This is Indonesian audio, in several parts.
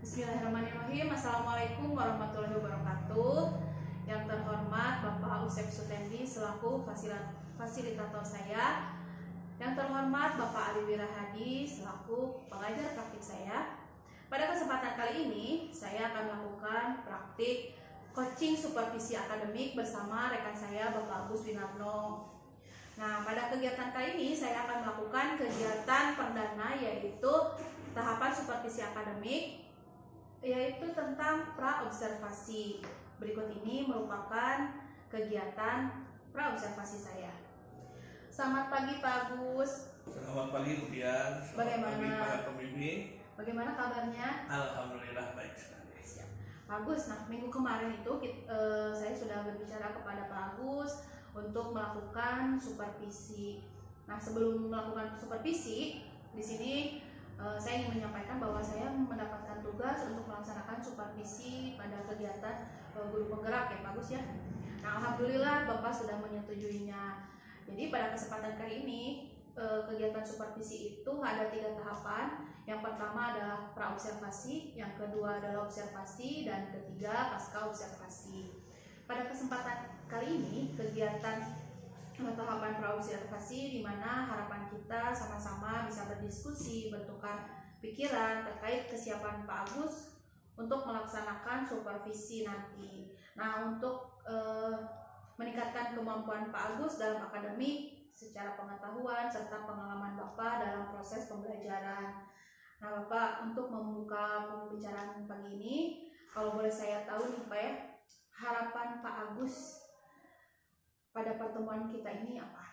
Bismillahirrahmanirrahim. Assalamualaikum warahmatullahi wabarakatuh. Yang terhormat Bapak Usep Sutendi selaku fasilitator saya. Yang terhormat Bapak Ali Wirahadi selaku pengajar praktik saya. Pada kesempatan kali ini saya akan melakukan praktik coaching supervisi akademik bersama rekan saya Bapak Agus Winarno. Nah, pada kegiatan kali ini saya akan melakukan kegiatan perdana yaitu tahapan supervisi akademik, yaitu tentang praobservasi. Berikut ini merupakan kegiatan praobservasi saya. Selamat pagi Pak Agus. Selamat pagi Bu Dian. Bagaimana? Pagi para pembimbing. Bagaimana kabarnya? Alhamdulillah baik sekali. Pak Agus, nah minggu kemarin itu saya sudah berbicara kepada Pak Agus untuk melakukan supervisi. Nah, sebelum melakukan supervisi, di sini saya ingin menyampaikan bahwa saya mendapatkan tugas untuk melaksanakan supervisi pada kegiatan guru penggerak ya Pak Agus ya. Nah, alhamdulillah Bapak sudah menyetujuinya. Jadi pada kesempatan kali ini kegiatan supervisi itu ada 3 tahapan. Yang pertama adalah praobservasi, yang kedua adalah observasi, dan ketiga pasca observasi. Pada kesempatan kali ini kegiatan tahapan praobservasi di mana harapan kita sama-sama bisa berdiskusi, bertukar pikiran terkait kesiapan Pak Agus untuk melaksanakan supervisi nanti. Nah, untuk meningkatkan kemampuan Pak Agus dalam akademik secara pengetahuan serta pengalaman Bapak dalam proses pembelajaran. Nah, Bapak, untuk membuka pembicaraan pagi ini, kalau boleh saya tahu nih Pak ya, harapan Pak Agus pada pertemuan kita ini apa?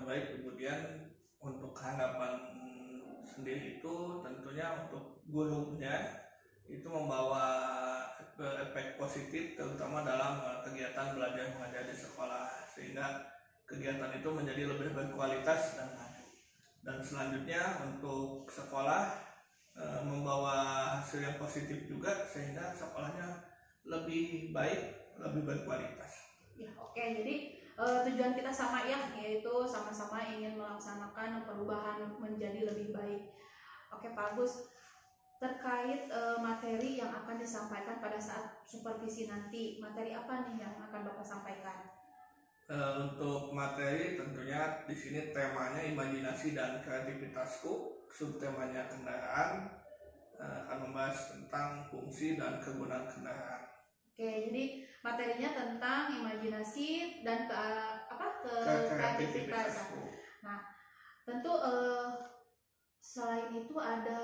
Baik kemudian untuk harapan sendiri itu tentunya untuk gurunya itu membawa efek positif terutama dalam kegiatan belajar mengajar di sekolah, sehingga kegiatan itu menjadi lebih berkualitas dan selanjutnya untuk sekolah membawa hasil yang positif juga sehingga sekolahnya lebih baik, lebih berkualitas. Ya, oke. Jadi tujuan kita sama ya, yaitu sama-sama ingin melaksanakan perubahan menjadi lebih baik. Oke Pak Agus, terkait materi yang akan disampaikan pada saat supervisi nanti, materi apa nih yang akan Bapak sampaikan? Untuk materi tentunya di sini temanya imajinasi dan kreativitasku, subtemanya kendaraan, akan membahas tentang fungsi dan kegunaan kendaraan. Oke, jadi materinya tentang imajinasi dan kreativitas. Nah, tentu selain itu ada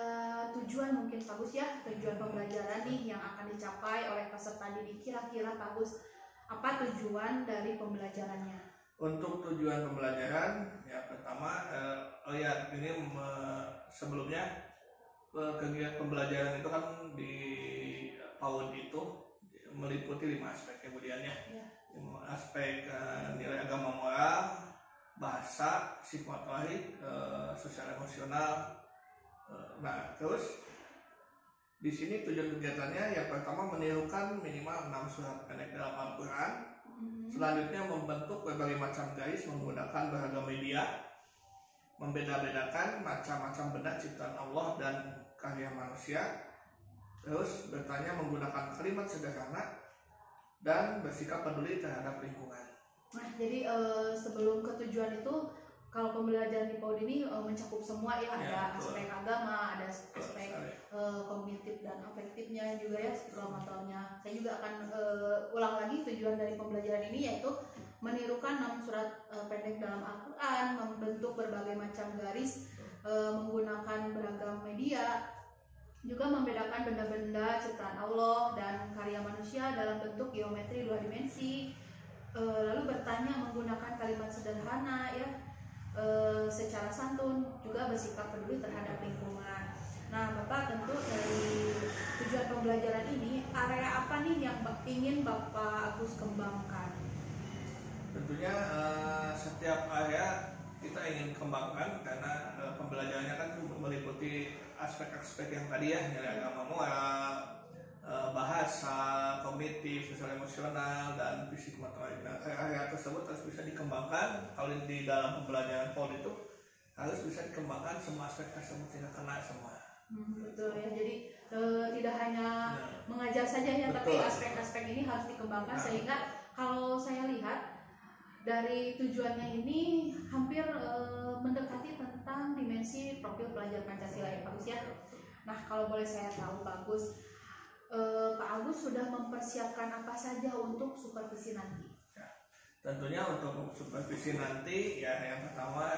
tujuan mungkin Pak Gus ya, tujuan pembelajaran nih yang akan dicapai oleh peserta didik. Kira-kira Pak Gus, apa tujuan dari pembelajarannya? Untuk tujuan pembelajaran, ya pertama, sebelumnya kegiatan pembelajaran itu kan di PAUD itu meliputi 5 aspek kemudiannya, ya. Aspek nilai agama moral, bahasa, psikomotorik, sosial emosional. Nah, terus di sini tujuan kegiatannya yang pertama menirukan minimal 6 surat pendek dalam Al-Quran. Selanjutnya membentuk berbagai macam garis menggunakan beragam media, membeda-bedakan macam-macam benda ciptaan Allah dan karya manusia. Terus bertanya menggunakan kalimat sederhana dan bersikap peduli terhadap lingkungan. Nah, jadi sebelum ketujuan itu, kalau pembelajaran di PAUD ini mencakup semua ya, ada aspek agama, ada aspek kognitif dan afektifnya juga ya, psikologinya. Saya juga akan ulang lagi tujuan dari pembelajaran ini, yaitu menirukan 6 surat pendek dalam Al-Quran, membentuk berbagai macam garis menggunakan beragam media, juga membedakan benda-benda ciptaan Allah dan karya manusia dalam bentuk geometri 2 dimensi, lalu bertanya menggunakan kalimat sederhana ya, secara santun, juga bersikap peduli terhadap lingkungan. Nah, Bapak, tentu dari tujuan pembelajaran ini, area apa nih yang ingin Bapak Agus kembangkan? Tentunya setiap area kita ingin kembangkan karena pembelajarannya kan meliputi aspek-aspek yang tadi ya, nilai agama moral, bahasa, kognitif, sosial emosional, dan psikomotorik. Nah, area tersebut harus bisa dikembangkan. Kalau di dalam pembelajaran PAUD itu harus bisa dikembangkan semua aspek tersebut sehingga kena semua. Betul ya, jadi tidak hanya mengajar saja ya, tapi aspek-aspek ini harus dikembangkan sehingga kalau saya lihat dari tujuannya ini hampir mendekati tentang dimensi profil pelajar Pancasila ya Pak Agus ya. Nah kalau boleh saya tahu Pak Agus, Pak Agus sudah mempersiapkan apa saja untuk supervisi nanti? Ya, tentunya untuk supervisi nanti ya yang pertama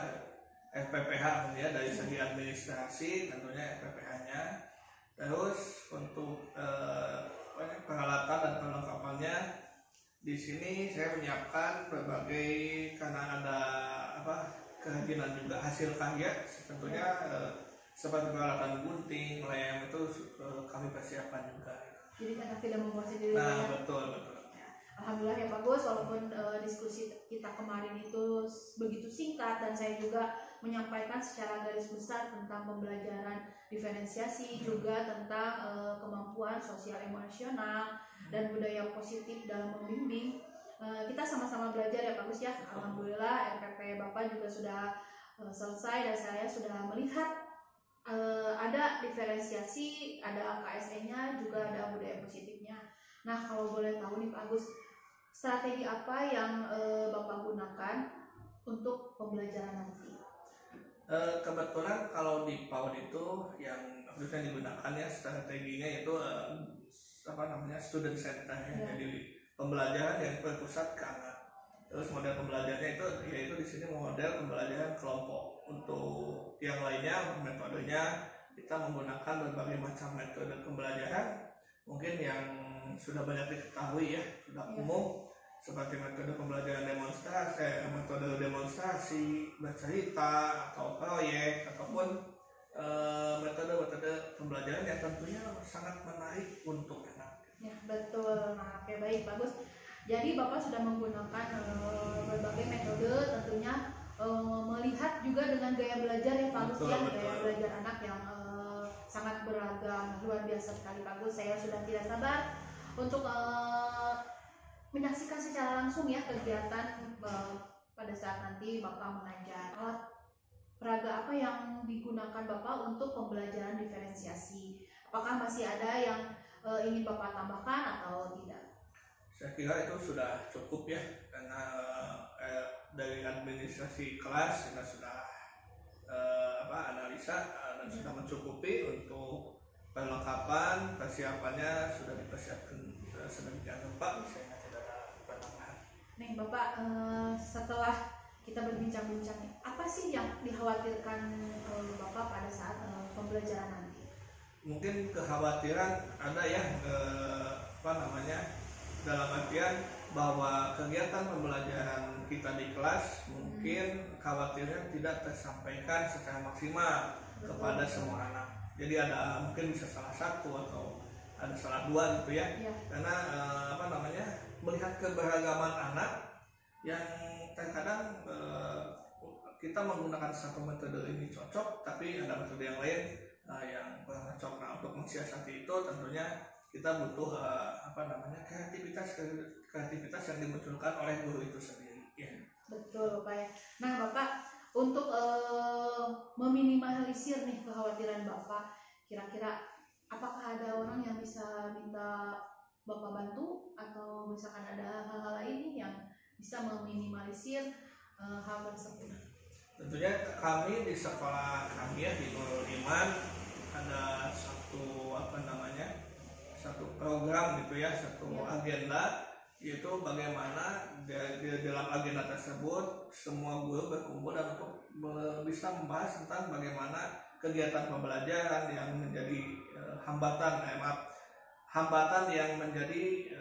FPPH ya, dari segi administrasi tentunya FPPH-nya. Terus untuk peralatan dan perlengkapannya di sini saya menyiapkan berbagai, karena ada kerajinan juga hasil karya tentunya seperti peralatan gunting, lem itu kami persiapkan juga. Jadi karena tidak membuat sendiri. Nah betul. Alhamdulillah ya Pak Gus, walaupun diskusi kita kemarin itu begitu singkat dan saya juga menyampaikan secara garis besar tentang pembelajaran diferensiasi, juga tentang kemampuan sosial emosional dan budaya positif dalam membimbing. Kita sama-sama belajar ya Pak Gus ya. Alhamdulillah RPP Bapak juga sudah selesai dan saya sudah melihat ada diferensiasi, ada KSE-nya, juga ada budaya positifnya. Nah kalau boleh tahu nih Pak Agus, strategi apa yang Bapak gunakan untuk pembelajaran nanti? Kebetulan kalau di PAUD itu yang harusnya digunakan ya strateginya itu student center ya. Jadi pembelajaran yang berpusat ke anak. Terus model pembelajarannya itu yaitu di sini model pembelajaran kelompok. Untuk yang lainnya metodenya kita menggunakan berbagai macam metode pembelajaran, mungkin yang sudah banyak diketahui ya, sudah umum, seperti metode pembelajaran metode demonstrasi, bercerita atau proyek, ataupun metode-metode pembelajaran yang tentunya sangat menarik untuk anak. Ya betul. Nah, oke, baik bagus. Jadi Bapak sudah menggunakan berbagai metode, tentunya melihat juga dengan gaya belajar yang bagus ya, gaya belajar anak yang sangat beragam, luar biasa sekali Pak Gus. Saya sudah tidak sabar untuk menyaksikan secara langsung ya kegiatan pada saat nanti Bapak mengajar. Alat peraga apa yang digunakan Bapak untuk pembelajaran diferensiasi? Apakah masih ada yang ingin Bapak tambahkan atau tidak? Saya kira itu sudah cukup ya, karena dari administrasi kelas kita sudah analisa dan sudah mencukupi. Untuk perlengkapan persiapannya sudah dipersiapkan sedemikian rupa, sehingga tidak ada pertambahan. Nih Bapak, setelah kita berbincang-bincang, apa sih yang dikhawatirkan Bapak pada saat pembelajaran nanti? Mungkin kekhawatiran ada ya, dalam artian bahwa kegiatan pembelajaran kita di kelas mungkin khawatirnya tidak tersampaikan secara maksimal kepada semua anak. Jadi ada mungkin bisa salah satu atau ada salah dua gitu ya. Karena melihat keberagaman anak yang terkadang kita menggunakan satu metode ini cocok, tapi ada metode yang lain yang kurang cocok. Nah, untuk mensiasati itu tentunya kita butuh kreativitas yang dimunculkan oleh guru itu sendiri ya. Betul Bapak ya. Nah Bapak, untuk meminimalisir nih kekhawatiran Bapak, kira-kira apakah ada orang yang bisa minta Bapak bantu, atau misalkan ada hal-hal lain yang bisa meminimalisir hal tersebut? Tentunya kami di sekolah kami ya, di Nurul Iman, ada satu program gitu ya, agenda, yaitu bagaimana di dalam agenda tersebut semua guru berkumpul dan untuk bisa membahas tentang bagaimana kegiatan pembelajaran yang menjadi hambatan yang menjadi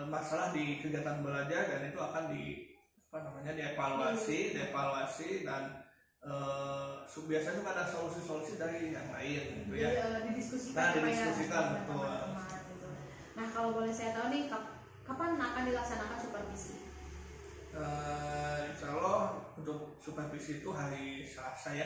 masalah di kegiatan belajar, dan itu akan dievaluasi dan biasanya ada solusi-solusi dari yang lain gitu ya. Didiskusikan betul. Gitu. Nah kalau boleh saya tahu nih, kapan akan dilaksanakan supervisi? Insya Allah untuk supervisi itu hari Selasa ya.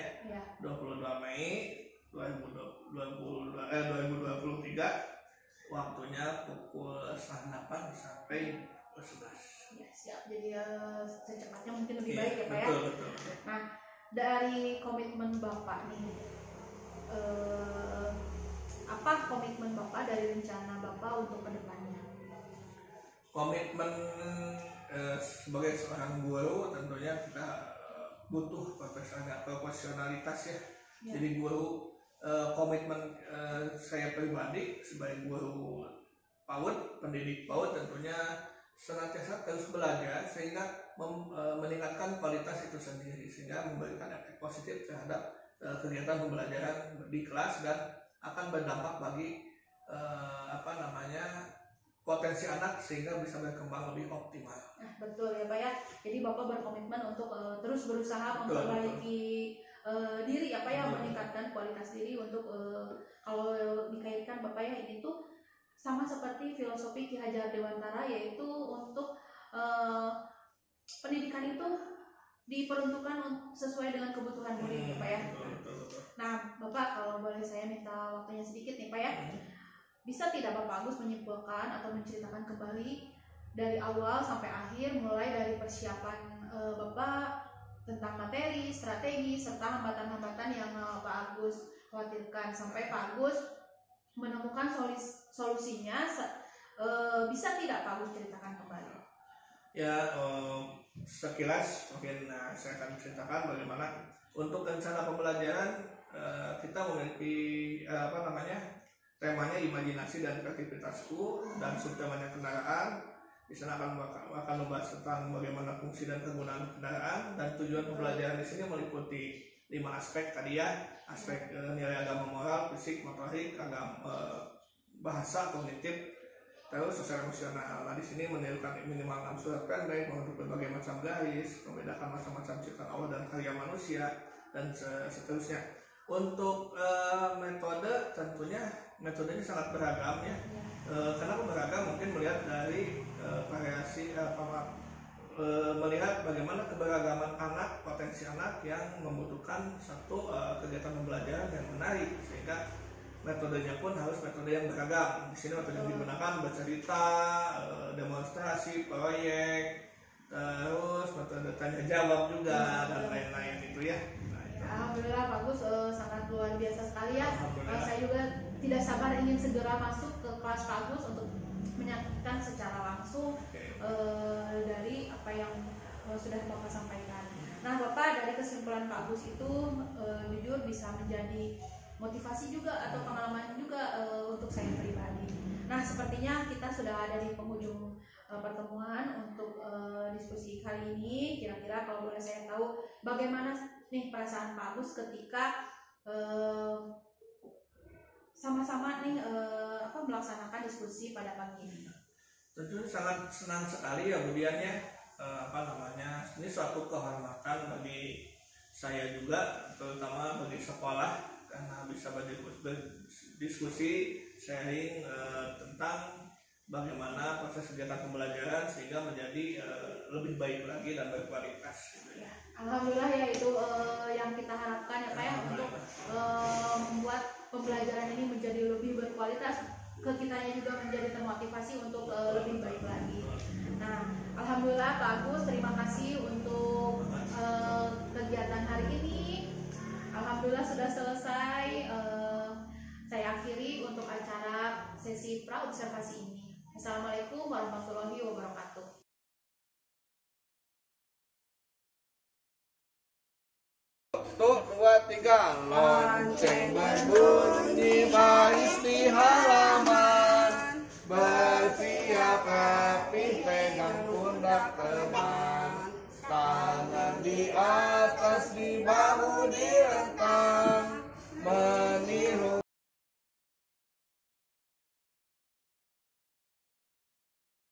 22 Mei 2023, waktunya pukul 8 sampai 11. Ya, siap. Jadi secepatnya mungkin lebih baik ya Pak ya. Betul. Nah dari komitmen Bapak nih, apa komitmen Bapak dari rencana Bapak untuk kedepannya? Komitmen sebagai seorang guru tentunya kita butuh profesionalitas ya. Jadi guru, komitmen saya pribadi sebagai guru PAUD, pendidik PAUD tentunya senantiasa terus belajar sehingga meningkatkan kualitas itu sendiri, sehingga memberikan efek positif terhadap kegiatan pembelajaran di kelas dan akan berdampak bagi potensi anak sehingga bisa berkembang lebih optimal. Nah, betul ya Pak ya. Jadi Bapak berkomitmen untuk terus berusaha memperbaiki diri ya Pak ya, meningkatkan kualitas diri untuk kalau dikaitkan Bapak ya, ini tuh sama seperti filosofi Ki Hajar Dewantara, yaitu untuk pendidikan itu diperuntukkan sesuai dengan kebutuhan murid ya Pak ya. Nah Bapak, kalau boleh saya minta waktunya sedikit nih Pak ya, bisa tidak Bapak Agus menyimpulkan atau menceritakan kembali dari awal sampai akhir, mulai dari persiapan Bapak tentang materi, strategi, serta hambatan-hambatan yang Pak Agus khawatirkan sampai Pak Agus menemukan solusinya, bisa tidak Pak Agus ceritakan kembali? Ya, sekilas mungkin saya akan ceritakan bagaimana untuk rencana pembelajaran kita memiliki temanya imajinasi dan kreativitasku, dan subtemanya kendaraan. Di sana akan membahas tentang bagaimana fungsi dan kegunaan kendaraan, dan tujuan pembelajaran di sini meliputi 5 aspek tadi ya, aspek nilai agama moral, fisik, motorik, bahasa, kognitif, terus sosial emosional. Nah di sini menirukan minimal 6 surat pendek untuk berbagai macam garis, membedakan macam-macam ciptaan Allah dan karya manusia, dan seterusnya. Untuk metode tentunya metodenya sangat beragam ya. Kenapa beragam? Mungkin melihat dari variasi melihat bagaimana keberagaman anak, potensi anak yang membutuhkan satu kegiatan pembelajaran yang menarik, sehingga metodenya pun harus metode yang beragam. Di sini metode yang digunakan bercerita, demonstrasi, proyek, terus metode tanya jawab juga, dan lain-lain itu ya. Alhamdulillah Pak Agus sangat luar biasa sekali ya. Saya juga tidak sabar ingin segera masuk ke kelas Pak Agus untuk menyaksikan secara langsung dari apa yang sudah Bapak sampaikan. Nah Bapak, dari kesimpulan Pak Agus itu jujur bisa menjadi motivasi juga atau pengalaman juga untuk saya pribadi. Nah sepertinya kita sudah ada di penghujung pertemuan untuk diskusi kali ini. Kira-kira kalau boleh saya tahu bagaimana nih perasaan Pak Agus ketika sama-sama nih melaksanakan diskusi pada pagi ini? Tentu sangat senang sekali ya kemudiannya, ini suatu kehormatan bagi saya juga, terutama bagi sekolah, karena bisa berdiskusi, sharing tentang bagaimana proses kegiatan pembelajaran sehingga menjadi lebih baik lagi dan berkualitas gitu ya. Alhamdulillah ya, itu yang kita harapkan ya Pak ya, untuk membuat pembelajaran ini menjadi lebih berkualitas, kitanya juga menjadi termotivasi untuk lebih baik lagi. Nah Alhamdulillah Pak Agus, terima kasih untuk kegiatan hari ini. Alhamdulillah sudah selesai. Saya akhiri untuk acara sesi pra observasi ini. Assalamualaikum warahmatullahi wabarakatuh. 1, 2, 3, lonceng berbunyi.